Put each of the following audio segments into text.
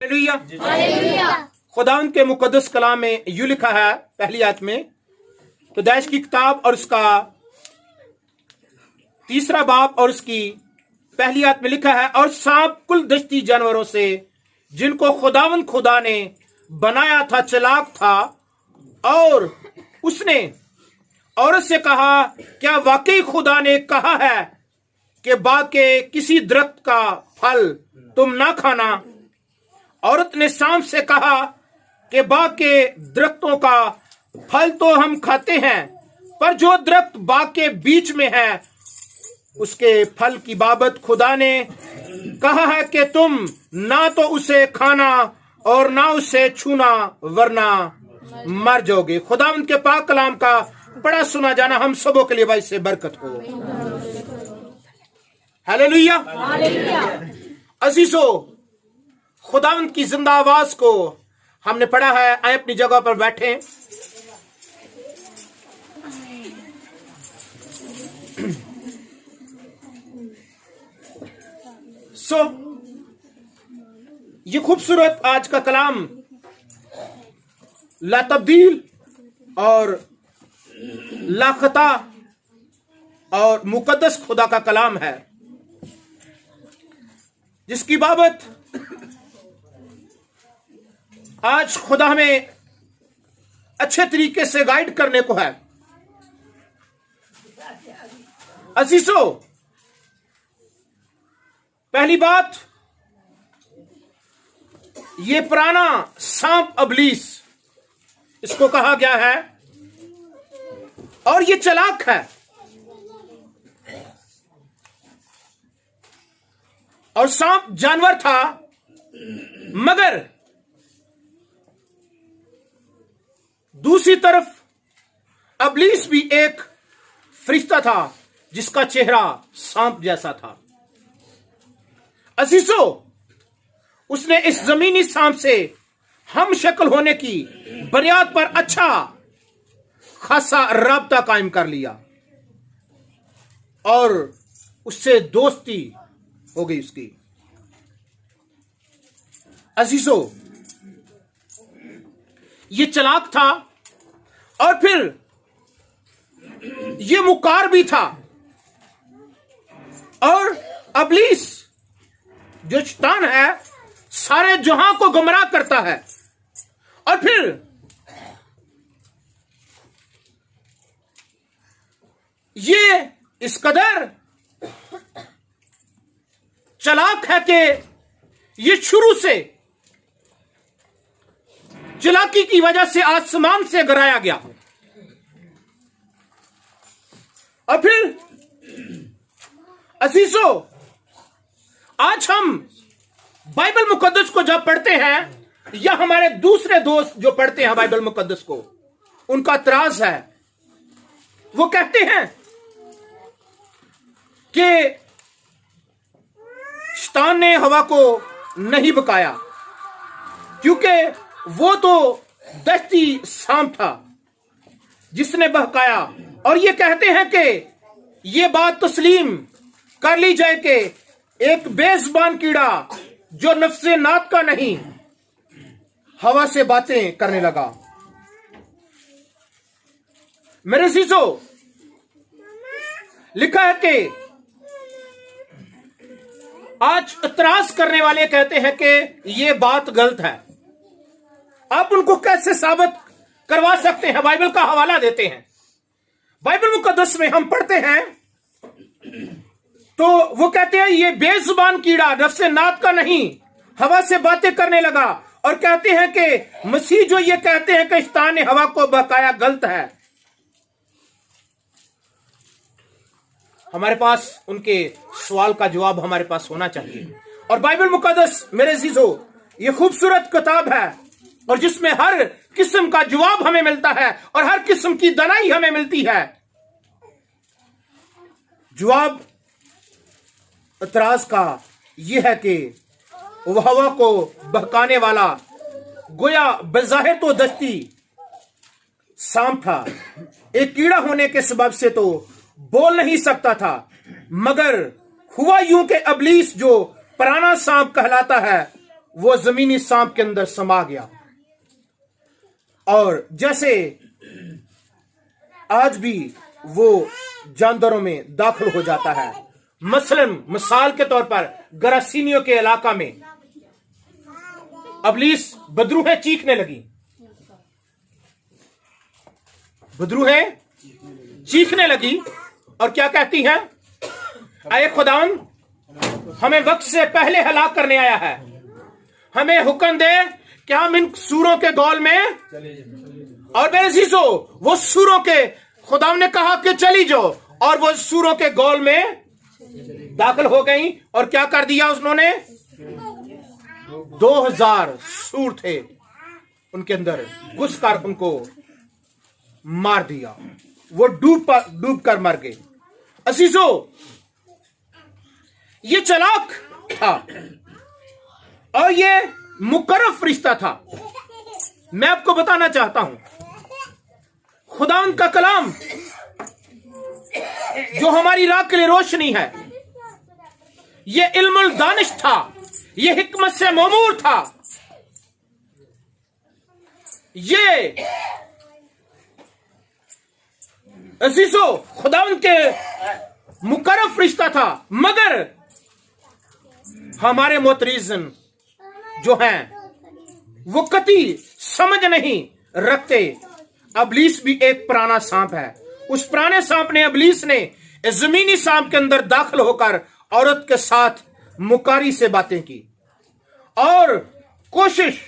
Hallelujah. खुदावंद के मुकद्दस कलाम में यूं लिखा है, पहली आयत में, पैदाइश की किताब और उसका 3 बाब और उसकी पहली आयत में लिखा है, और सांप कुल दश्ती जानवरों से जिनको खुदावंद खुदा ने बनाया था चालाक था, और उसने औरत से कहा, क्या वाकई खुदा ने कहा है कि बाग के किसी दरख्त का फल तुम ना खाना? औरत ने सांप से कहा कि बाग के दरख्तों का फल तो हम खाते हैं, पर जो दरख्त बाग के बीच में है उसके फल की बाबत खुदा ने कहा है कि तुम ना तो उसे खाना और ना उसे छूना, वरना मर जाओगे। खुदावंद के पाक कलाम का बड़ा सुना जाना हम सबों के लिए भाई से बरकत हो। हालेलुया। अजीजों, खुदावंद की जिंदा आवाज को हमने पढ़ा है। आए अपनी जगह पर बैठे। ये खूबसूरत आज का कलाम ला तब्दील और लाखता और मुकद्दस खुदा का कलाम है, जिसकी बाबत आज खुदा हमें अच्छे तरीके से गाइड करने को है। अजीजों, पहली बात, ये पुराना सांप अबलीस इसको कहा गया है, और ये चालाक है, और सांप जानवर था, मगर दूसरी तरफ अबलीस भी एक फरिश्ता था जिसका चेहरा सांप जैसा था। अजीजों, उसने इस जमीनी सांप से हम शक्ल होने की बुनियाद पर अच्छा खासा राब्ता कायम कर लिया, और उससे दोस्ती हो गई उसकी। अजीजों, ये चालाक था, और फिर ये मुकार भी था, और अबलीस जो शैतान है सारे जहां को गुमराह करता है, और फिर ये इस कदर चालाक है कि ये शुरू से चालाकी की वजह से आसमान से गिराया गया। और फिर अजीजों, आज हम बाइबल मुकद्दस को जब पढ़ते हैं, या हमारे दूसरे दोस्त जो पढ़ते हैं बाइबल मुकद्दस को, उनका इतराज है। वो कहते हैं कि शैतान ने हवा को नहीं बकाया, क्योंकि वो तो दस्ती सांप था जिसने बहकाया। और ये कहते हैं कि ये बात तस्लीम कर ली जाए कि एक बेजुबान कीड़ा जो नफ्से नात का नहीं, हवा से बातें करने लगा। मेरे अजीजों, लिखा है कि आज इतराज करने वाले कहते हैं कि ये बात गलत है। आप उनको कैसे साबित करवा सकते हैं? बाइबल का हवाला देते हैं। बाइबल मुकद्दस में हम पढ़ते हैं तो वो कहते हैं ये बेजुबान कीड़ा नफ्से नात का नहीं, हवा से बातें करने लगा, और कहते हैं कि मसीह जो ये कहते हैं कि शैतान ने हवा को बहकाया, गलत है। हमारे पास उनके सवाल का जवाब हमारे पास होना चाहिए। और बाइबल मुकद्दस मेरे अजीजों, ये खूबसूरत किताब है, और जिसमें हर किस्म का जवाब हमें मिलता है, और हर किस्म की दनाई हमें मिलती है। जवाब इतराज का यह है कि वह हवा को बहकाने वाला गोया बज़ाहिर तो दस्ती सांप था, एक कीड़ा होने के सबब से तो बोल नहीं सकता था, मगर हुआ यूं कि अबलीस जो पुराना सांप कहलाता है वो जमीनी सांप के अंदर समा गया। और जैसे आज भी वो जानवरों में दाखिल हो जाता है। मसलन मिसाल के तौर पर गरासीनियों के इलाका में अबलीस बदरूहें चीखने लगी, बदरूहें चीखने लगी और क्या कहती हैं, आए खुदावन, हमें वक्त से पहले हलाक करने आया है, हमें हुक्म दे कि हम इन सूरों के गौल में। और मेरे अजीजों, वो सूरों के खुदावन ने कहा कि चली जाओ, और वो सूरों के गौल में दाखिल हो गई। और क्या कर दिया उन्होंने? 2000 सूर थे, उनके अंदर घुसकर उनको मार दिया। वो डूब कर मर गए। अजीजों, ये चालाक था और ये मुकर्रब फरिश्ता था। मैं आपको बताना चाहता हूं, खुदा का कलाम जो हमारी राह के लिए रोशनी है, ये इल्मुल दानिश था, ये हिकमत से ममूर था, ये अजीजों खुदावंद के मुकर्रब फरिश्ता था। मगर हमारे मोतरीजन जो हैं वो कती समझ नहीं रखते। अबलीस भी एक पुराना सांप है। उस पुराने सांप ने, अबलीस ने जमीनी सांप के अंदर दाखिल होकर औरत के साथ मुकारी से बातें की और कोशिश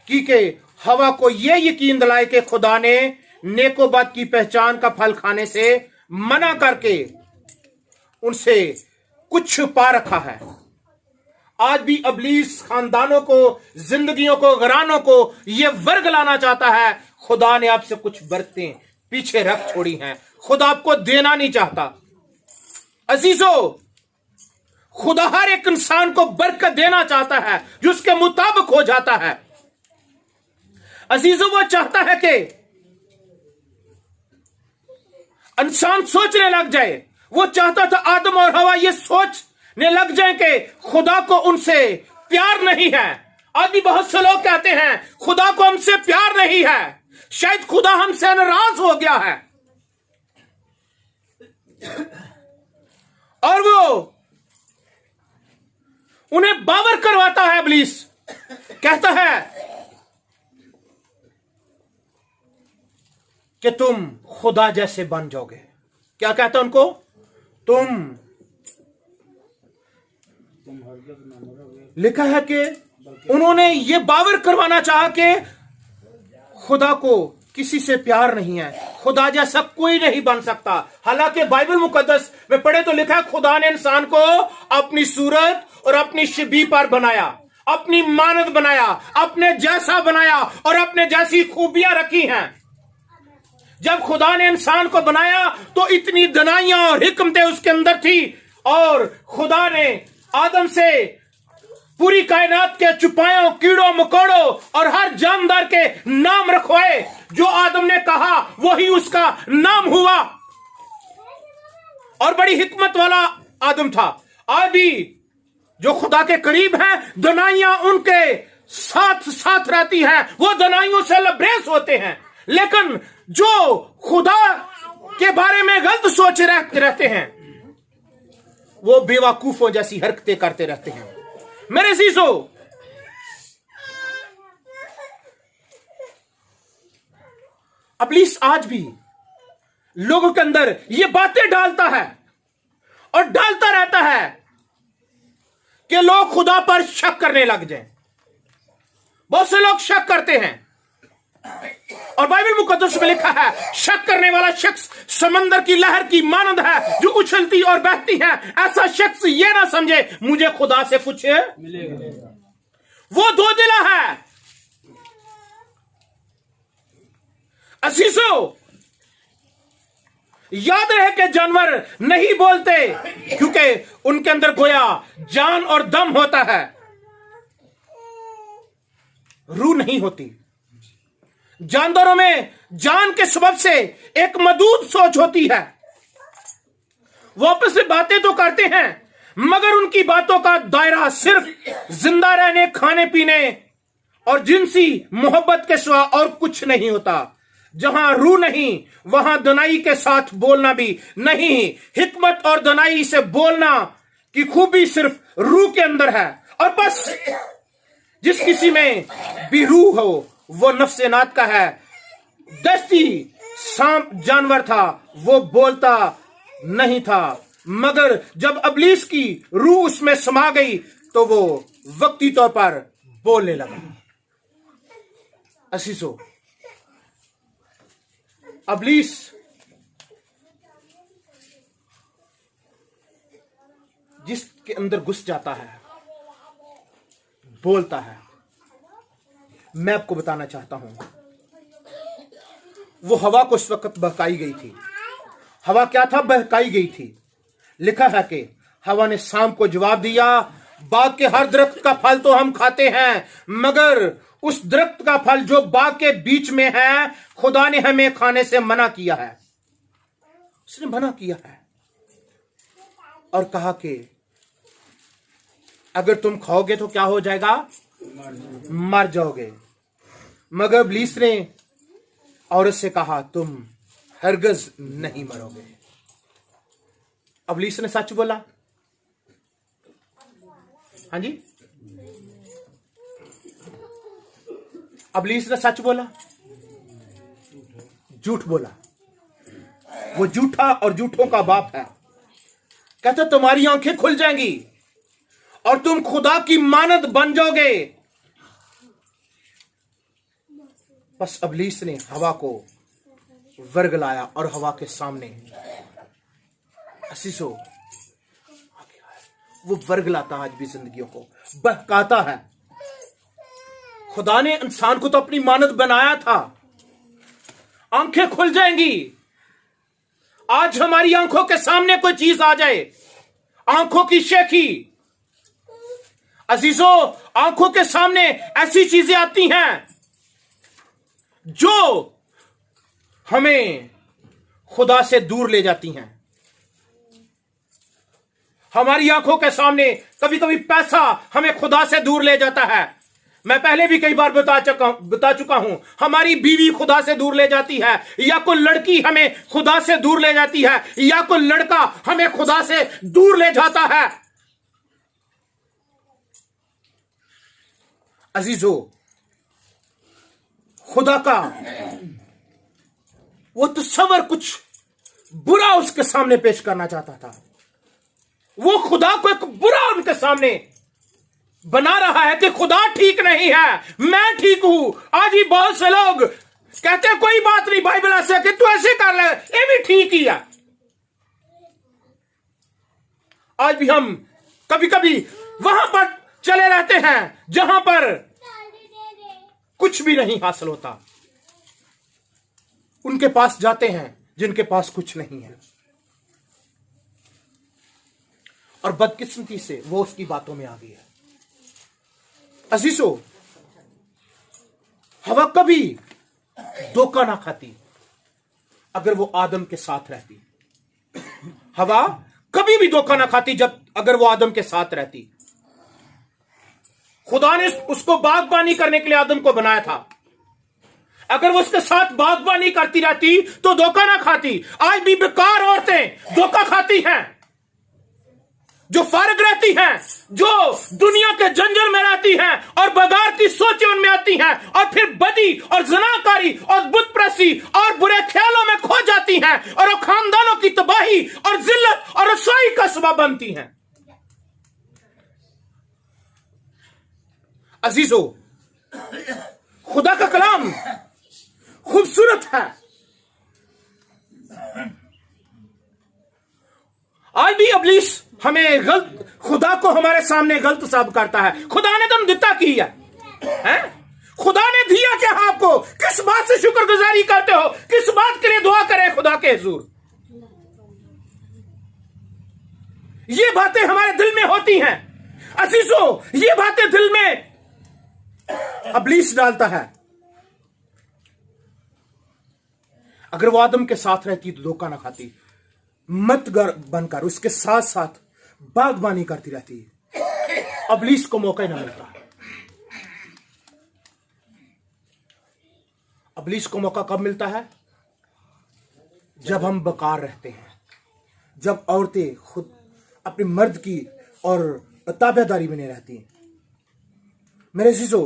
की कि हवा को यह यकीन दिलाए कि खुदा ने नेकोबद की पहचान का फल खाने से मना करके उनसे कुछ छुपा रखा है। आज भी अबलीस खानदानों को, जिंदगियों को, घरानों को यह वर्ग लाना चाहता है। खुदा ने आपसे कुछ बरकतें पीछे रख छोड़ी हैं, खुदा आपको देना नहीं चाहता। अजीजों, खुदा हर एक इंसान को बरकत देना चाहता है जो उसके मुताबिक हो जाता है। अजीजों, वो चाहता है कि इंसान सोचने लग जाए। वो चाहता था आदम और हवा ये सोचने लग जाए कि खुदा को उनसे प्यार नहीं है। आज भी बहुत से लोग कहते हैं खुदा को हमसे प्यार नहीं है, शायद खुदा हमसे नाराज हो गया है। और वो उन्हें बावर करवाता है। इब्लीस कहता है कि तुम खुदा जैसे बन जाओगे। क्या कहता है उनको? तुम लिखा है कि उन्होंने ये बावर करवाना चाहा कि खुदा को किसी से प्यार नहीं है, खुदा जैसा कोई नहीं बन सकता। हालांकि बाइबल मुकद्दस में पढ़े तो लिखा है खुदा ने इंसान को अपनी सूरत और अपनी शबीह पर बनाया, अपनी मानद बनाया, अपने जैसा बनाया और अपने जैसी खूबियां रखी हैं। जब खुदा ने इंसान को बनाया तो इतनी दनाइयां और हिकमतें उसके अंदर थी, और खुदा ने आदम से पूरी कायनात के चुपायों, कीड़ों मकोड़ों और हर जानदार के नाम रखवाए। जो आदम ने कहा वही उसका नाम हुआ, और बड़ी हिकमत वाला आदम था। आज भी जो खुदा के करीब हैं, दनाइयां उनके साथ साथ रहती हैं, वो दनाइयों से लबरेज होते हैं। लेकिन जो खुदा के बारे में गलत सोच रहते हैं, वो बेवकूफों जैसी हरकतें करते रहते हैं। मेरे अजीजों, इब्लीस आज भी लोगों के अंदर ये बातें डालता है और डालता रहता है कि लोग खुदा पर शक करने लग जाएं। बहुत से लोग शक करते हैं, और बाइबल मुकद्दस में लिखा है शक करने वाला शख्स समंदर की लहर की मानंद है जो उछलती और बहती है। ऐसा शख्स ये ना समझे मुझे खुदा से कुछ मिलेगा। वो दो दिला है। अजीजों, याद रहे कि जानवर नहीं बोलते क्योंकि उनके अंदर गोया जान और दम होता है, रूह नहीं होती। जानवरों में जान के सबब से एक मदूद सोच होती है। वो आपस में बातें तो करते हैं मगर उनकी बातों का दायरा सिर्फ जिंदा रहने, खाने पीने और जिनसी मोहब्बत के सिवा और कुछ नहीं होता। जहां रूह नहीं वहां दनाई के साथ बोलना भी नहीं। हिकमत और दनाई से बोलना की खूबी सिर्फ रूह के अंदर है। और बस जिस किसी में भी रूह हो वो नफ्से नात का है। दस्ती सांप जानवर था, वो बोलता नहीं था, मगर जब इब्लीस की रूह उसमें समा गई तो वो वक्ती तौर पर बोलने लगा। असीसो, इब्लीस जिसके अंदर घुस जाता है बोलता है। मैं आपको बताना चाहता हूं, वो हवा को उस वक्त बहकाई गई थी। हवा क्या था? बहकाई गई थी। लिखा है कि हवा ने शाम को जवाब दिया, बाग के हर दरख्त का फल तो हम खाते हैं, मगर उस दरख्त का फल जो बाग के बीच में है खुदा ने हमें खाने से मना किया है। उसने मना किया है और कहा कि अगर तुम खाओगे तो क्या हो जाएगा? मर जाओगे। मगर इब्लीस ने औरत से कहा तुम हरगिज़ नहीं मरोगे। इब्लीस ने सच बोला। हाँ जी, इब्लीस ने सच बोला, झूठ बोला। वो झूठा और झूठों का बाप है। कहता तुम्हारी आंखें खुल जाएंगी और तुम खुदा की मानद बन जाओगे। बस इब्लीस ने हवा को वर्गलाया और हवा के सामने असीसो वो वर्गलाता आज भी जिंदगियों को बहकाता है। खुदा ने इंसान को तो अपनी मानद बनाया था। आंखें खुल जाएंगी। आज हमारी आंखों के सामने कोई चीज आ जाए, आंखों की शेखी, अजीजों आंखों के सामने ऐसी चीजें आती हैं जो हमें खुदा से दूर ले जाती हैं। हमारी आंखों के सामने कभी कभी पैसा हमें खुदा से दूर ले जाता है। मैं पहले भी कई बार बता चुका हूं, हमारी बीवी खुदा से दूर ले जाती है, या कोई लड़की हमें खुदा से दूर ले जाती है, या कोई लड़का हमें खुदा से दूर ले जाता है। अजीजों, खुदा का वो तस्वर कुछ बुरा उसके सामने पेश करना चाहता था। वो खुदा को एक बुरा उनके सामने बना रहा है कि खुदा ठीक नहीं है, मैं ठीक हूं। आज भी बहुत से लोग कहते हैं कोई बात नहीं, बाइबल ऐसे कि तू ऐसे कर ले, ये भी ठीक ही है। आज भी हम कभी कभी वहां पर चले रहते हैं जहां पर कुछ भी नहीं हासिल होता। उनके पास जाते हैं जिनके पास कुछ नहीं है, और बदकिस्मती से वो उसकी बातों में आ गई है। अजीजों, हवा कभी धोखा ना खाती अगर वो आदम के साथ रहती। हवा कभी भी धोखा ना खाती जब अगर वो आदम के साथ रहती। खुदा ने उसको बागबानी करने के लिए आदम को बनाया था। अगर वो उसके साथ बागबानी करती रहती तो धोखा ना खाती। आज भी बेकार औरतें धोखा खाती हैं, जो फारग रहती हैं, जो दुनिया के जंजल में रहती हैं और बगावती सोचें उनमें आती हैं, और फिर बदी और जनाकारी और बुतप्रस्ती और बुरे ख्यालों में खो जाती हैं, और वो खानदानों की तबाही और जिल्लत और रसवाई का सबब बनती हैं। अजीजों, खुदा का कलाम खूबसूरत है। आज भी इब्लीस हमें गलत, खुदा को हमारे सामने गलत साबित करता है। खुदा ने तुम दिता की है? खुदा ने दिया क्या आपको? किस बात से शुक्रगुजारी करते हो? किस बात के लिए दुआ करें खुदा के हुजूर? ये बातें हमारे दिल में होती हैं अजीजों, ये बातें दिल में इब्लीस डालता है। अगर वो आदम के साथ रहती तो धोखा ना खाती। मत बनकर उसके साथ साथ बागबानी करती रहती है। इब्लीस को मौका ही ना मिलता। इब्लीस को मौका कब मिलता है? जब हम बेकार रहते हैं, जब औरतें खुद अपने मर्द की और ताबेदारी में नहीं रहती। मेरे अजीजों,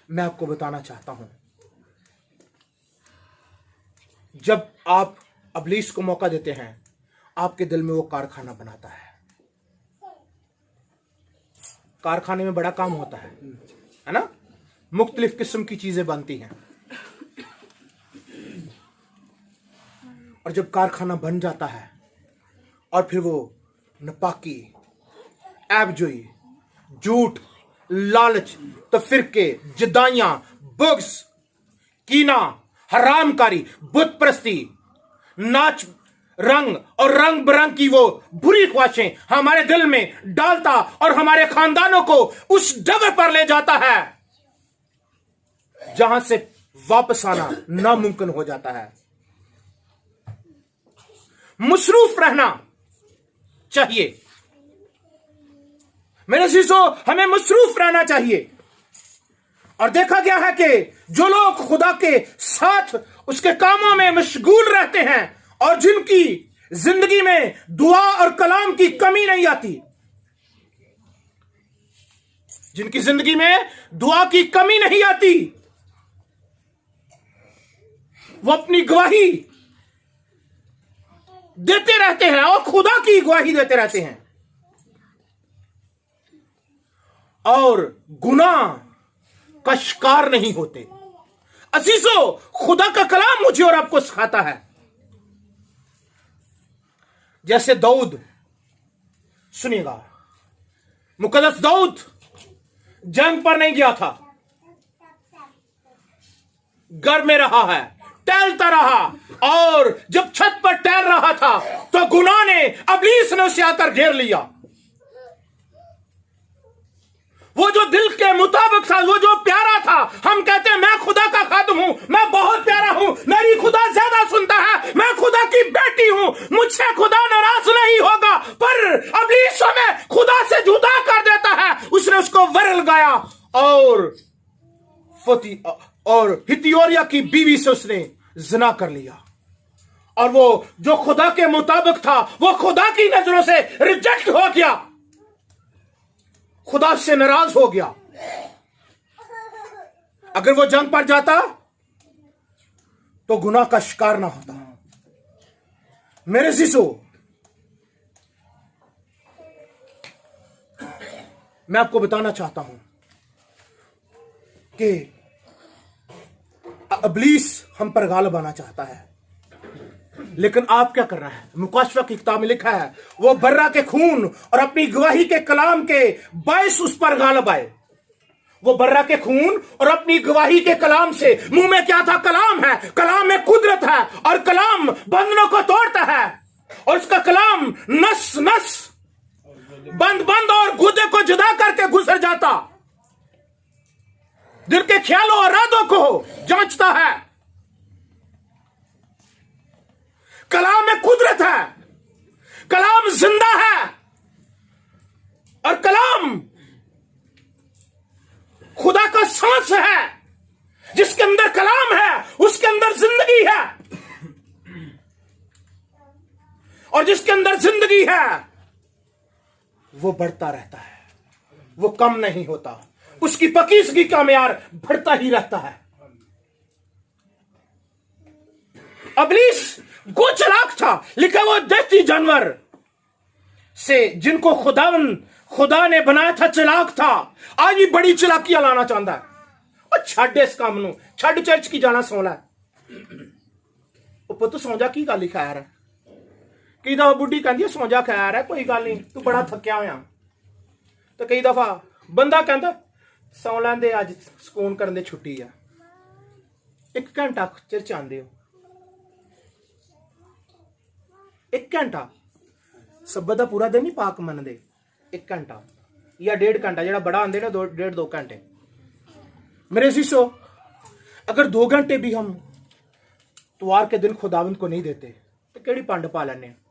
मैं आपको बताना चाहता हूं, जब आप इब्लीस को मौका देते हैं, आपके दिल में वो कारखाना बनाता है। कारखाने में बड़ा काम होता है ना? मुख्तलिफ किस्म की चीजें बनती हैं, और जब कारखाना बन जाता है और फिर वो नापाकी, ऐबजोई, झूठ, लालच, तफरीके, जुदाइयां, बुग़्ज़, कीना, हरामकारी, बुत परस्ती, नाच, रंग और रंग बिरंग की वो बुरी ख्वाहिशें हमारे दिल में डालता और हमारे खानदानों को उस जगह पर ले जाता है जहां से वापस आना नामुमकिन हो जाता है। मसरूफ रहना चाहिए मेरे अज़ीज़ों, हमें मसरूफ रहना चाहिए। और देखा गया है कि जो लोग खुदा के साथ उसके कामों में मशगूल रहते हैं और जिनकी जिंदगी में दुआ और कलाम की कमी नहीं आती, जिनकी जिंदगी में दुआ की कमी नहीं आती, वो अपनी गवाही देते रहते हैं और खुदा की गवाही देते रहते हैं और गुनाह का शिकार नहीं होते। अजीजों, खुदा का कलाम मुझे और आपको सिखाता है, जैसे दाऊद, सुनिएगा, मुकद्दस दाऊद जंग पर नहीं गया था, घर में रहा है, टहलता रहा, और जब छत पर टहल रहा था तो गुनाह ने, इब्लीस ने उसे आकर घेर लिया। वो जो दिल के मुताबिक था, वो जो प्यारा था, हम कहते हैं मैं खुदा का खादिम हूं, मैं बहुत प्यारा हूं, मेरी खुदा ज्यादा सुनता है, मैं खुदा की बेटी हूं, मुझसे खुदा नाराज नहीं होगा, पर इब्लीस हमें खुदा से जुदा कर देता है। उसने उसको वर लगाया और हित्तियोरिया की बीवी से उसने जिना कर लिया, और वो जो खुदा के मुताबिक था वो खुदा की नजरों से रिजेक्ट हो गया, खुदा से नाराज हो गया। अगर वो जंग पर जाता तो गुनाह का शिकार ना होता। मेरे अज़ीज़ों, मैं आपको बताना चाहता हूं कि इब्लीस हम पर गालिब आना चाहता है, लेकिन आप क्या कर रहा है? मुकाशफा की किताब में लिखा है, वो बर्रा के खून और अपनी गवाही के कलाम के बायस उस पर गालिब आए। वो बर्रा के खून और अपनी गवाही के कलाम से, मुंह में क्या था? कलाम है, कलाम में कुदरत है, और कलाम बंधनों को तोड़ता है, और उसका कलाम नस नस, बंद और गुदे को जुदा करके गुजर जाता, दिल के ख्यालों और इरादों को जांचता है। कलाम में कुदरत है, कलाम जिंदा है, और कलाम खुदा का सांस है। जिसके अंदर कलाम है उसके अंदर जिंदगी है, और जिसके अंदर जिंदगी है वो बढ़ता रहता है, वो कम नहीं होता, उसकी पकीसगी का म्यार बढ़ता ही रहता है। इब्लीस गो चालाक था, लिखा वो दहती जानवर से जिनको खुदा ने बनाया था चालाक था, आज भी बड़ी चालाकियां लाना चाहता है। और छड़ इस काम नू, छड़ चर्च की जाना सोला है। पुत सौ जा, की गल खैर है? कई दफा बुढ़ी कहती है सौ जा खैर है, कोई गल नहीं, तू बड़ा थकिया होया। तो कई दफा बंदा कहता सौ लैंदे, अज सुकून करन दे, छुट्टी है, 1 घंटा चर्च आंदे हो, 1 घंटा सब्बत का पूरा दिन नहीं पाक मनते, 1 घंटा या 1.5 घंटा, जो बड़ा आंदे ना 1.5-2 घंटे। मेरे अज़ीज़ों, अगर 2 घंटे भी हम त्वार के दिन खुदावंद को नहीं देते तो केड़ी पंड पा लेने।